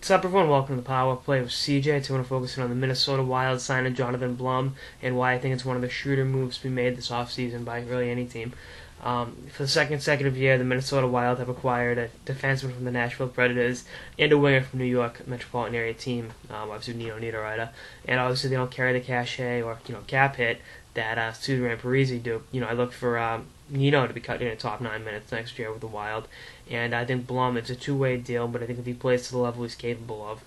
What's up, everyone? Welcome to the Power Play with CJ. Today, I want to focus on the Minnesota Wild signing Jonathan Blum and why I think it's one of the shrewder moves to be made this offseason by really any team. For the second consecutive year, the Minnesota Wild have acquired a defenseman from the Nashville Predators and a winger from New York metropolitan area team, obviously Nino Niederreiter. And obviously, they don't carry the cachet or cap hit that Suter and Parise do. I look for Nino to be cut in at top 9 minutes next year with the Wild. And I think Blum, it's a two-way deal, but I think if he plays to the level he's capable of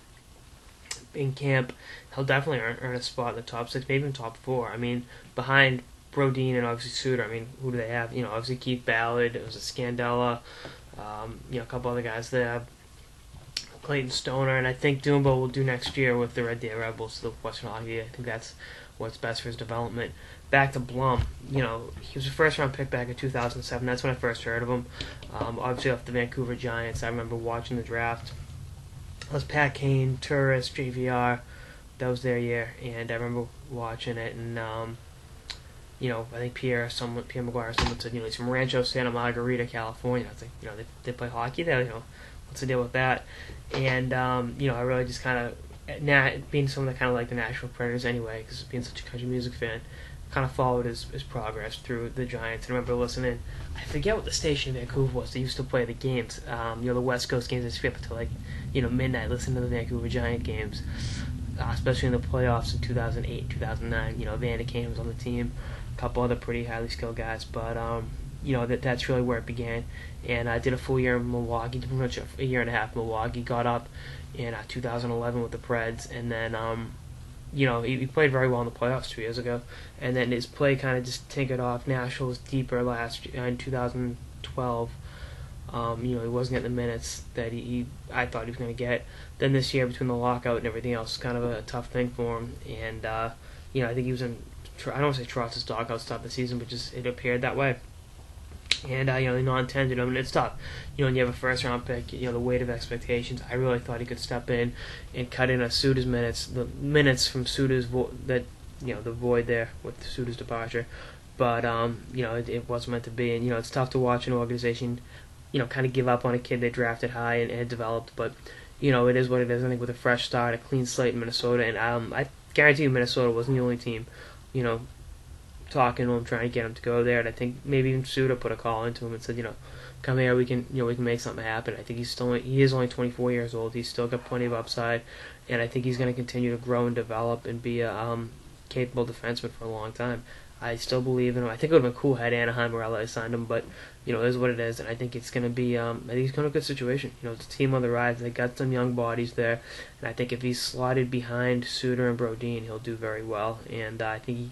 in camp, he'll definitely earn a spot in the top 6, maybe even top 4. I mean, behind Brodin and obviously Suter, who do they have? Obviously Keith Ballard, it was a Scandella, a couple other guys there, Clayton Stoner, and I think Dumbo will do next year with the Red Deer Rebels, the Western Hockey. I think that's what's best for his development. Back to Blum, he was a first-round pick back in 2007. That's when I first heard of him. Obviously off the Vancouver Giants. I remember watching the draft. It was Pat Kane, Turris, JVR. That was their year, and I remember watching it. And I think Pierre McGuire, someone said, he's from Rancho Santa Margarita, California. I was like, they play hockey there. What's the deal with that? And I really just kind of, being someone that kind of like the Nashville Predators anyway, because being such a country music fan, kind of followed his progress through the Giants. I remember listening, I forget what the station in Vancouver was. They used to play the games, the West Coast games. They skip until midnight, listening to the Vancouver Giant games, especially in the playoffs in 2008, 2009. Vander Kane was on the team, a couple other pretty highly skilled guys, but that's really where it began. And I did a full year in Milwaukee, pretty much a year and a half in Milwaukee. Got up in 2011 with the Preds, and then he played very well in the playoffs 2 years ago, and then his play kind of just tinkered off. Nashville was deeper last year, in 2012. He wasn't getting the minutes that I thought he was going to get. Then this year, between the lockout and everything else, kind of a tough thing for him. And I think he was in, I don't want to say Trotz's doghouse to start the season, but just it appeared that way. And they non-tendered him, and it's tough. When you have a first-round pick, the weight of expectations. I really thought he could step in and cut in Suter's minutes, the minutes from Suter's the void there with Suter's departure. But it wasn't meant to be, and it's tough to watch an organization, kind of give up on a kid they drafted high and had developed. But it is what it is. I think with a fresh start, a clean slate in Minnesota, and I guarantee you, Minnesota wasn't the only team, talking to him, trying to get him to go there, and I think maybe even Suter put a call into him and said, come here, we can make something happen. I think he is only 24 years old. He's still got plenty of upside, and I think he's going to continue to grow and develop and be a capable defenseman for a long time. I still believe in him. I think it would have been cool had Anaheim or LA signed him, but it is what it is, and I think it's going to be. I think he's going to a good situation. It's a team on the rise. They got some young bodies there, and I think if he's slotted behind Suter and Brodin, he'll do very well. And I think he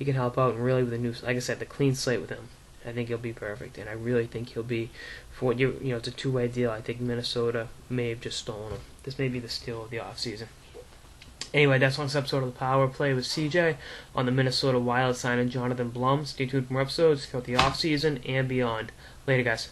can help out, and really with the new, like I said, the clean slate with him, I think he'll be perfect. And I really think he'll be for what it's a two-way deal. I think Minnesota may have just stolen him. This may be the steal of the offseason. Anyway, that's one episode of the Power Play with CJ on the Minnesota Wild signing Jonathan Blum. Stay tuned for more episodes throughout the offseason and beyond. Later, guys.